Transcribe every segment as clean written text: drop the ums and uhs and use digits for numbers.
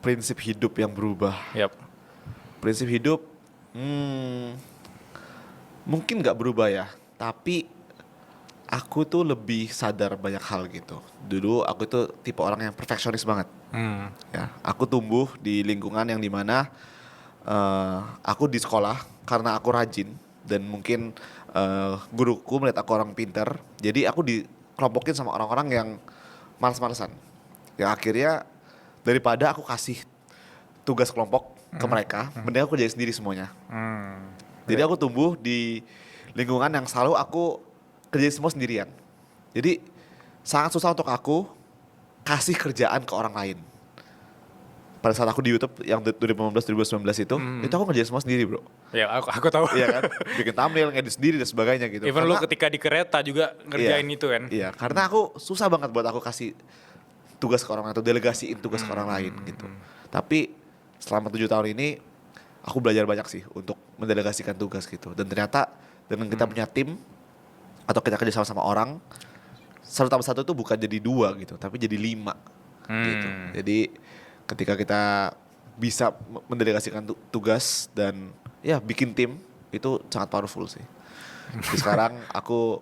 prinsip hidup yang berubah. Yap. Prinsip hidup, mungkin nggak berubah ya, tapi aku tuh lebih sadar banyak hal gitu. Dulu aku tuh tipe orang yang perfeksionis banget. Ya, aku tumbuh di lingkungan yang dimana aku di sekolah karena aku rajin dan mungkin guruku melihat aku orang pinter, jadi aku dikelompokin sama orang-orang yang malas-malasan. Yang akhirnya daripada aku kasih tugas kelompok ke mereka, mending aku kerjain sendiri semuanya. Jadi aku tumbuh di lingkungan yang selalu aku kerjain semua sendirian. Jadi sangat susah untuk aku kasih kerjaan ke orang lain. Pada saat aku di YouTube yang 2015-2019 itu aku ngerjain semua sendiri, bro. Ya, aku tahu. Iya kan, bikin thumbnail, ngedit sendiri dan sebagainya gitu. Even lu ketika di kereta juga ngerjain itu kan. Iya, karena aku susah banget buat aku kasih tugas ke orang lain atau delegasiin tugas ke orang lain gitu. Tapi selama 7 tahun ini aku belajar banyak sih untuk mendelegasikan tugas gitu. Dan ternyata dengan kita punya tim atau kita kerja sama orang, 1+1 itu bukan jadi 2 gitu, tapi jadi 5 gitu. Jadi ketika kita bisa mendelegasikan tugas dan ya bikin tim, itu sangat powerful sih. Jadi sekarang aku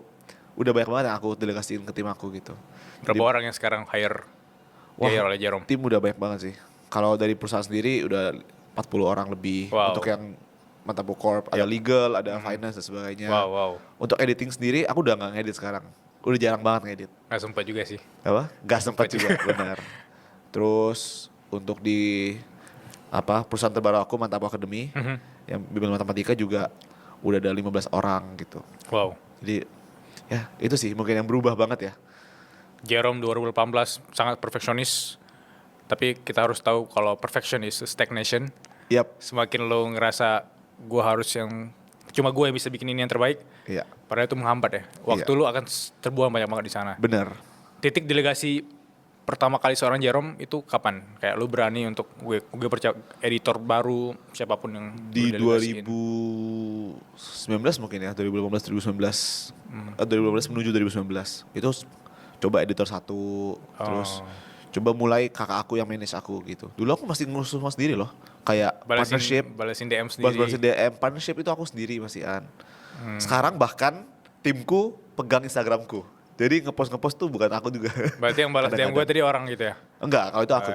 udah banyak banget yang aku delegasiin ke tim aku gitu. Berapa Jadi, orang yang sekarang hire oleh Jerome? tim udah banyak banget sih. Kalau dari perusahaan sendiri udah 40 orang lebih. Wow. Untuk yang Matapu Corp, ada legal, ada finance dan sebagainya. Wow. Untuk editing sendiri aku udah gak ngedit sekarang. Udah jarang banget ngedit. Nggak sempat juga sih. Apa? Gak sempat juga, benar. Terus untuk di perusahaan terbaru aku, Matapu Academy, yang bimbel matematika juga udah ada 15 orang gitu. Wow. Jadi ya itu sih mungkin yang berubah banget ya. Jerome 2018 sangat perfeksionis. Tapi kita harus tahu kalau perfection is stagnation. Yap. Semakin lo ngerasa gue harus cuma gue yang bisa bikin ini yang terbaik, Iya. padahal itu menghambat ya. Waktu Iya. lu akan terbuang banyak banget di sana. Bener. Titik delegasi pertama kali seorang Jerome itu kapan? Kayak lu berani untuk gue percaya editor baru siapapun yang Di lu delegasiin. 2019 mungkin ya, 2018 menuju 2019 itu coba editor satu, terus coba mulai kakak aku yang manage aku gitu. Dulu aku masih ngurus semua sendiri loh, kayak partnership, Balesin DM sendiri. balasin DM, partnership itu aku sendiri masihan. Sekarang bahkan timku pegang Instagramku, jadi ngepost tuh bukan aku juga. Berarti yang balas DM gue tadi orang gitu ya? Enggak, kalau itu aku.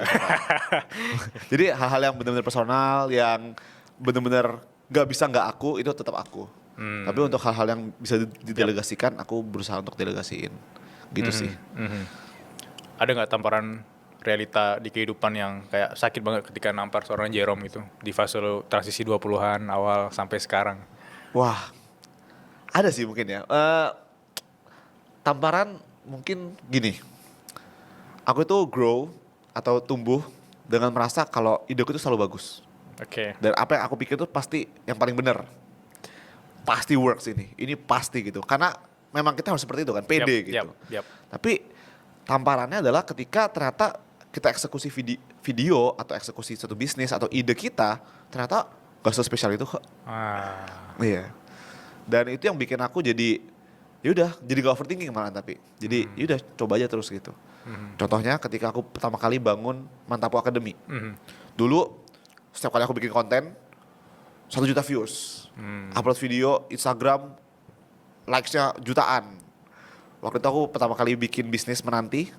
Jadi hal-hal yang benar-benar personal, yang benar-benar nggak bisa nggak aku, itu tetap aku. Tapi untuk hal-hal yang bisa didelegasikan, aku berusaha untuk delegasiin. Gitu sih. Ada nggak tamparan realita di kehidupan yang kayak sakit banget ketika nampar seorang Jerome gitu di fase lo transisi 20-an awal sampai sekarang? Wah, ada sih mungkin ya. Tamparan mungkin gini. Aku itu grow atau tumbuh dengan merasa kalau ideku itu selalu bagus. Oke. Dan apa yang aku pikir itu pasti yang paling benar. Pasti works ini pasti gitu. Karena memang kita harus seperti itu kan, pede gitu. Yap. Tapi tamparannya adalah ketika ternyata kita eksekusi video atau eksekusi satu bisnis atau ide kita, ternyata gak spesial itu kok. Iya. Dan itu yang bikin aku jadi yaudah, jadi gak overthinking malah tapi. Jadi yaudah coba aja terus gitu. Contohnya ketika aku pertama kali bangun Matapu Academy. Dulu setiap kali aku bikin konten 1 juta views. Upload video Instagram likes-nya jutaan. Waktu itu aku pertama kali bikin bisnis menanti,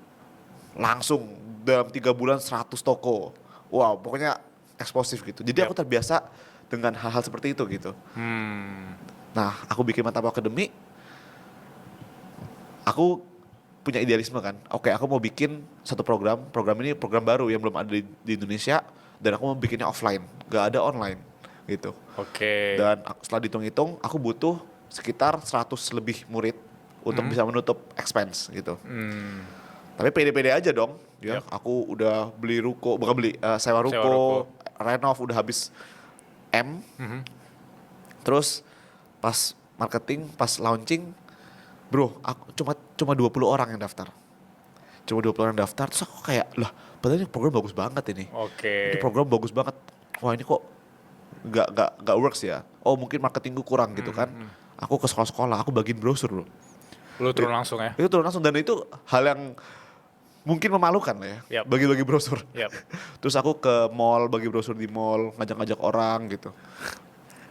langsung dalam 3 bulan 100 toko. Wow, pokoknya eksplosif gitu. Jadi aku terbiasa dengan hal-hal seperti itu gitu. Nah, aku bikin Matapu Academy, aku punya idealisme kan. Oke, aku mau bikin satu program ini program baru yang belum ada di Indonesia, dan aku mau bikinnya offline, gak ada online gitu. Oke. Dan setelah dihitung-hitung, aku butuh sekitar 100 lebih murid untuk bisa menutup expense gitu. Tapi pede-pede aja dong. Ya, aku udah beli ruko, bukan beli, sewa ruko, renov udah habis M. Terus pas marketing, pas launching, bro, aku cuma 20 orang yang daftar. Terus aku kayak, lah, padahal ini program bagus banget ini. Oke. Ini program bagus banget. Wah, ini kok gak works ya. Oh, mungkin marketingku kurang gitu kan. Aku ke sekolah-sekolah, aku bagiin brosur, bro. Lu turun langsung ya? Itu turun langsung, dan itu hal yang mungkin memalukan lah ya, Yap. bagi-bagi brosur. Yap. Terus aku ke mall, bagi brosur di mall, ngajak-ngajak orang gitu.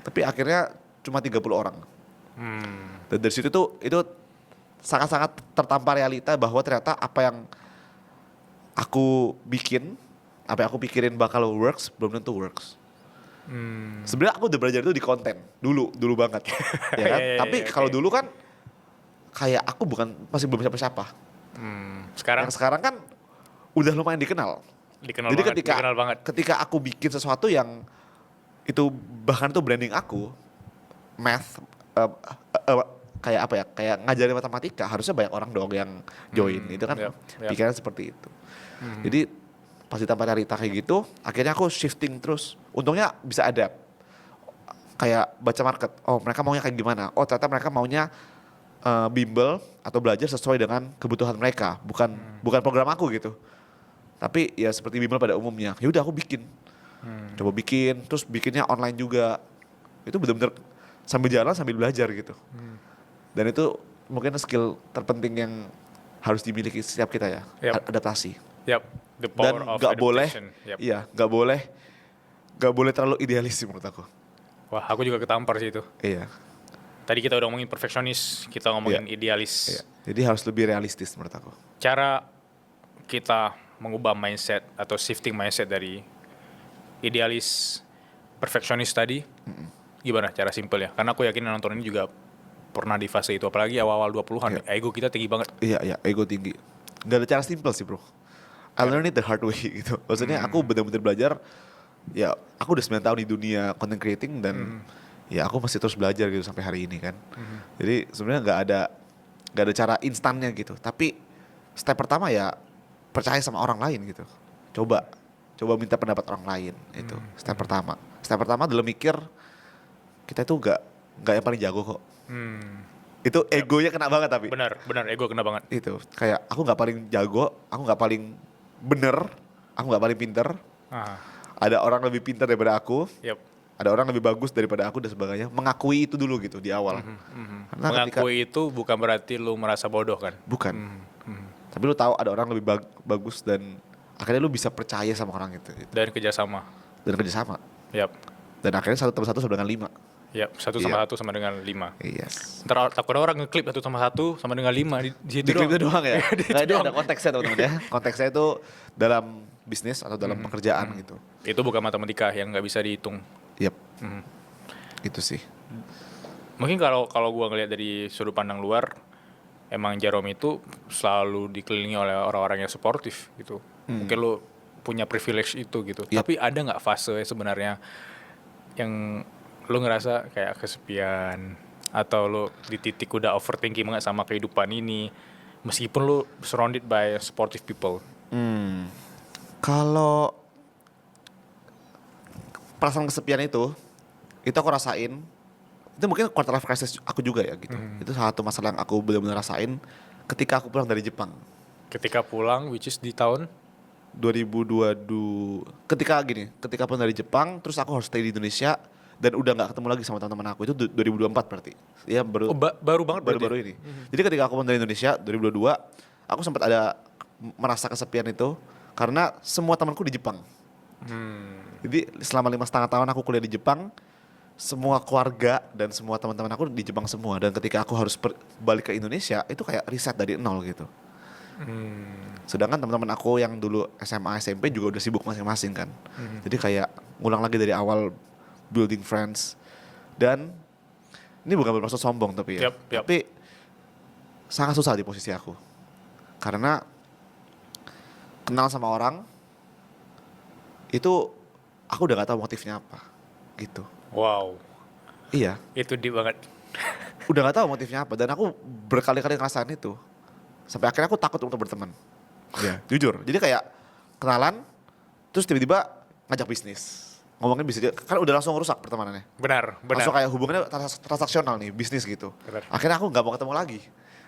Tapi akhirnya cuma 30 orang. Dan dari situ tuh itu sangat-sangat tertampar realita bahwa ternyata apa yang aku bikin, apa yang aku pikirin bakal works, belum tentu works. Sebenarnya aku udah belajar itu di konten dulu banget, ya kan? Tapi kalau dulu kan kayak aku masih belum siapa-siapa. Sekarang Yang sekarang kan udah lumayan dikenal. dikenal Jadi banget, dikenal banget. ketika aku bikin sesuatu yang itu bahkan itu branding aku, math, kayak apa ya, kayak ngajarin matematika, harusnya banyak orang dong yang join. Itu kan Yap. pikiran seperti itu. Jadi pas ditambah realita kayak gitu, akhirnya aku shifting terus. Untungnya bisa adapt. Kayak baca market, oh mereka maunya kayak gimana? Oh ternyata mereka maunya bimbel atau belajar sesuai dengan kebutuhan mereka, bukan program aku gitu. Tapi ya seperti bimbel pada umumnya. Ya udah aku bikin. Coba bikin, terus bikinnya online juga. Itu benar-benar sambil jalan sambil belajar gitu. Dan itu mungkin skill terpenting yang harus dimiliki setiap kita ya, Yap. adaptasi. Yap. The Dan power of nggak boleh, adaptation. Yap. iya nggak boleh terlalu idealis sih menurut aku. Wah, aku juga ketampar sih itu. Iya. Tadi kita udah ngomongin perfeksionis, kita ngomongin idealis. Iya. Jadi harus lebih realistis menurut aku. Cara kita mengubah mindset atau shifting mindset dari idealis perfeksionis tadi, gimana cara simple ya? Karena aku yakin yang nonton ini juga pernah di fase itu, apalagi awal-awal 20-an, ego kita tinggi banget. Iya, ego tinggi. Gak ada cara simple sih bro. I learn it the hard way gitu. Maksudnya aku benar-benar belajar, ya aku udah 9 tahun di dunia content creating dan ya aku masih terus belajar gitu sampai hari ini kan. Jadi sebenarnya nggak ada cara instannya gitu. Tapi step pertama ya percaya sama orang lain gitu. Coba minta pendapat orang lain itu step pertama. Step pertama adalah mikir kita itu nggak yang paling jago kok. Itu egonya kena banget tapi. Benar, ego kena banget. Itu kayak aku nggak paling jago, aku nggak paling bener, aku nggak paling pinter. Ada orang lebih pintar daripada aku. Yap. Ada orang lebih bagus daripada aku dan sebagainya. Mengakui itu dulu gitu di awal. Karena Mengakui itu bukan berarti lu merasa bodoh kan? bukan. Tapi lu tahu ada orang lebih bagus dan akhirnya lu bisa percaya sama orang itu. Gitu. Dan kerjasama. Dan kerjasama. Yap. Dan akhirnya 1 tambah 1 sama dengan 5. Yap, 1 sama 1 sama dengan 5. Yes. Ntar takutnya orang ngeklip 1 sama 1 sama dengan 5 di situ Di klip itu doang ya? Di Nggak, situ ini doang. ada konteksnya teman-teman ya. Konteksnya itu dalam bisnis atau dalam pekerjaan gitu. Itu bukan matematika yang nggak bisa dihitung. Yep. Itu sih. Mungkin kalau gue ngelihat dari sudut pandang luar, emang Jerome itu selalu dikelilingi oleh orang-orang yang suportif gitu. Mungkin lo punya privilege itu gitu. Yep. Tapi ada nggak fase sebenarnya yang lo ngerasa kayak kesepian atau lo di titik udah overthinking banget sama kehidupan ini, meskipun lo surrounded by supportive people? Kalau perasaan kesepian itu aku rasain. Itu mungkin quarter life crisis aku juga ya gitu. Itu salah satu masalah yang aku benar-benar rasain ketika aku pulang dari Jepang. Ketika pulang, which is di tahun 2022. Ketika pulang dari Jepang, terus aku harus stay di Indonesia dan udah nggak ketemu lagi sama teman-teman aku. Itu 2024 berarti. Ya baru baru banget berarti. baru ini. Jadi ketika aku pulang dari Indonesia 2022, aku sempat ada merasa kesepian itu karena semua temanku di Jepang. Jadi selama 5,5 tahun aku kuliah di Jepang, semua keluarga dan semua teman-teman aku di Jepang semua. Dan ketika aku harus balik ke Indonesia, itu kayak riset dari nol gitu. Sedangkan teman-teman aku yang dulu SMA, SMP juga udah sibuk masing-masing kan. Jadi kayak ngulang lagi dari awal, building friends. Dan ini bukan bermaksud sombong tapi ya. Yap. Tapi sangat susah di posisi aku. Karena kenal sama orang, itu aku udah gak tahu motifnya apa gitu. Wow, Iya, itu deep banget. udah gak tahu motifnya apa dan aku berkali-kali ngerasain itu. Sampai akhirnya aku takut untuk berteman. Ya, jujur. Jadi kayak kenalan, terus tiba-tiba ngajak bisnis. Ngomongin bisnis, kan udah langsung rusak pertemanannya. Benar. Langsung kayak hubungannya transaksional nih, bisnis gitu. Benar. Akhirnya aku gak mau ketemu lagi.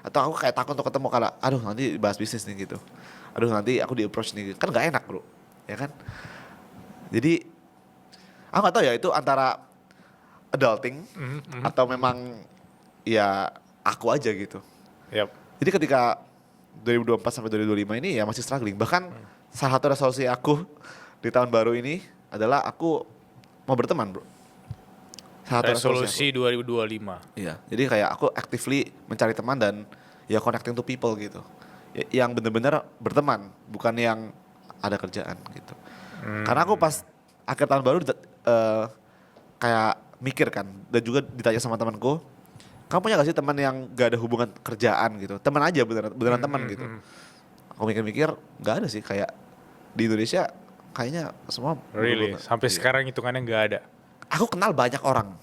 Atau aku kayak takut untuk ketemu kalau, aduh nanti bahas bisnis nih gitu. Aduh nanti aku di approach nih, kan gak enak bro. Ya kan? Jadi, aku gak tahu ya itu antara adulting atau memang ya aku aja gitu. Yap. Jadi ketika 2024 sampai 2025 ini ya masih struggling. Bahkan salah satu resolusi aku di tahun baru ini adalah aku mau berteman, bro. Salah satu Resolusi 2025. Iya, jadi kayak aku actively mencari teman dan ya connecting to people gitu. Yang bener-bener berteman, bukan yang ada kerjaan gitu. Karena aku pas akhir tahun baru kayak mikir kan, dan juga ditanya sama temanku, kamu punya gak sih teman yang gak ada hubungan kerjaan gitu? Teman aja beneran teman gitu. Aku mikir-mikir gak ada sih, kayak di Indonesia kayaknya semua Really? berhubungan. Sampai Iya. sekarang hitungannya nggak ada. Aku kenal banyak orang,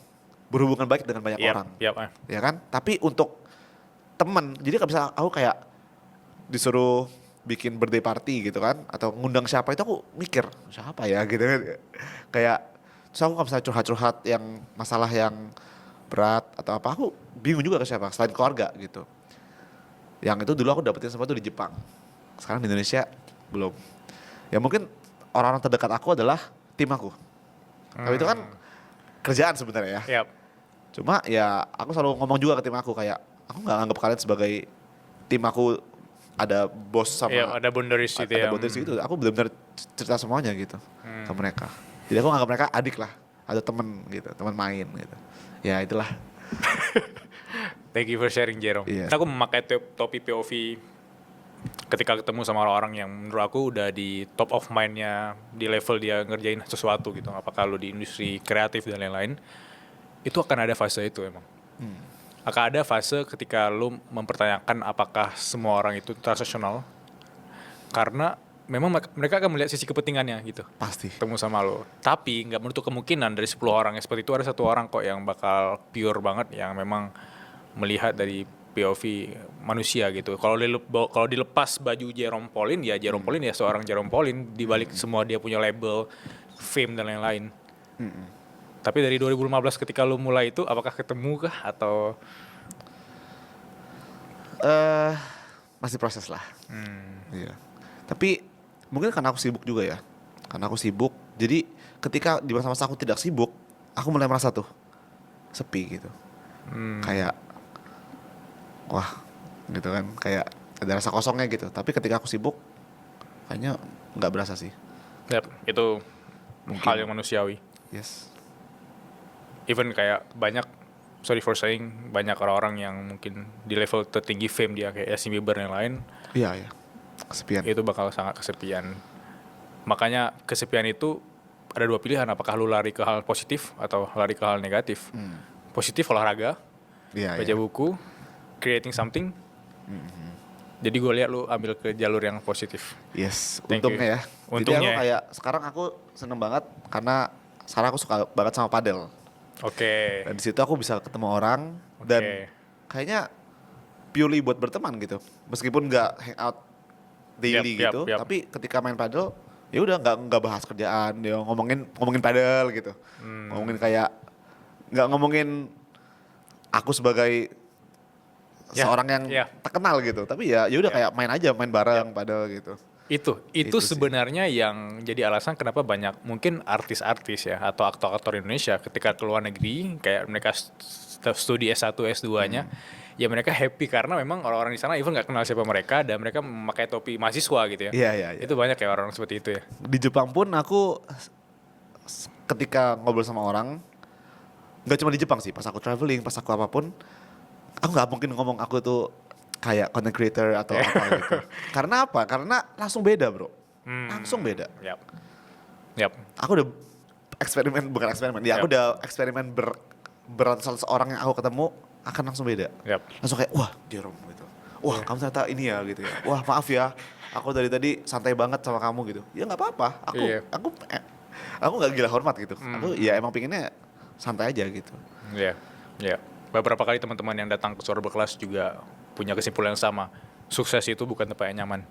berhubungan baik dengan banyak orang. Yap. Ya kan? Tapi untuk temen, jadi kalau misalnya aku kayak disuruh bikin birthday party gitu kan, atau ngundang siapa itu aku mikir siapa ya gitu kan. Kayak terus aku kalau misalnya curhat-curhat yang masalah yang berat atau apa, aku bingung juga ke siapa selain keluarga gitu. Yang itu dulu aku dapetin semua itu di Jepang. Sekarang di Indonesia belum. Ya mungkin orang-orang terdekat aku adalah tim aku. Tapi itu kan kerjaan sebenarnya ya. Yap. Cuma ya aku selalu ngomong juga ke tim aku kayak aku nggak anggap kalian sebagai tim aku ada bos sama Iya, ada boundaries gitu ya. ada boundaries gitu. Aku benar-benar cerita semuanya gitu ke mereka. Jadi aku nganggap mereka adik lah, ada temen gitu, teman main gitu. Ya itulah. Thank you for sharing, Jerome. Iya. Aku memakai topi POV ketika ketemu sama orang-orang yang menurut aku udah di top of mind-nya, di level dia ngerjain sesuatu gitu. Apakah lu di industri kreatif dan lain-lain, itu akan ada fase itu emang. Akan ada fase ketika lu mempertanyakan apakah semua orang itu transaksional, karena memang mereka akan melihat sisi kepentingannya gitu. Pasti. Ketemu sama lo. Tapi nggak menutup kemungkinan dari 10 orang yang seperti itu ada satu orang kok yang bakal pure banget, yang memang melihat dari POV manusia gitu. Kalau dilepas baju Jerome Pauline, ya Jerome Pauline ya seorang Jerome Pauline, dibalik semua dia punya label, fame dan lain-lain. Tapi dari 2015 ketika lu mulai itu, apakah ketemu kah atau Masih proses lah. Iya. Tapi mungkin karena aku sibuk juga ya. Karena aku sibuk. Jadi ketika di masa-masa aku tidak sibuk, aku mulai merasa tuh sepi gitu. Kayak wah gitu kan. Kayak ada rasa kosongnya gitu. Tapi ketika aku sibuk, kayaknya nggak berasa sih. Yap, itu Mungkin. hal yang manusiawi. Yes. Even kayak banyak, sorry for saying, banyak orang-orang yang mungkin di level tertinggi fame dia kayak Justin Bieber dan lain, Iya ya. Kesepian. itu bakal sangat kesepian. Makanya kesepian itu ada dua pilihan, apakah lu lari ke hal positif atau lari ke hal negatif. Positif olahraga, Iya baca ya. buku, creating something. Jadi gue lihat lu ambil ke jalur yang positif. Yes, Thank untungnya you. ya. Untungnya. Jadi aku kayak sekarang aku seneng banget karena sekarang aku suka banget sama padel. Oke. Dan di situ aku bisa ketemu orang dan kayaknya purely buat berteman gitu. Meskipun nggak hangout daily Yap, gitu, yap. tapi ketika main padel ya udah nggak bahas kerjaan, dia ngomongin padel gitu. Ngomongin kayak nggak ngomongin aku sebagai Ya, seorang yang ya. terkenal gitu, tapi ya udah kayak main aja, main bareng padel gitu. Itu Itu sih. sebenarnya yang jadi alasan kenapa banyak mungkin artis-artis ya atau aktor-aktor Indonesia ketika ke luar negeri kayak mereka studi S1, S2-nya ya mereka happy karena memang orang-orang di sana even nggak kenal siapa mereka dan mereka memakai topi mahasiswa gitu ya. Iya. Itu banyak ya orang seperti itu ya. Di Jepang pun aku ketika ngobrol sama orang, nggak cuma di Jepang sih, pas aku traveling, pas aku apapun, aku nggak mungkin ngomong aku tuh kayak content creator atau apa gitu. Karena apa? Karena langsung beda bro, langsung beda. Yap. Aku udah bukan eksperimen, ya aku udah eksperimen beratus orang yang aku ketemu akan langsung beda. Yap. Langsung kayak wah Jerome gitu, wah kamu ternyata ini ya gitu ya, wah maaf ya, aku dari tadi santai banget sama kamu gitu. Ya nggak apa-apa, aku nggak gila hormat gitu. Aku ya emang pinginnya santai aja gitu. Iya. Beberapa kali teman-teman yang datang ke suara berkelas juga punya kesimpulan yang sama. Sukses itu bukan tempat yang nyaman.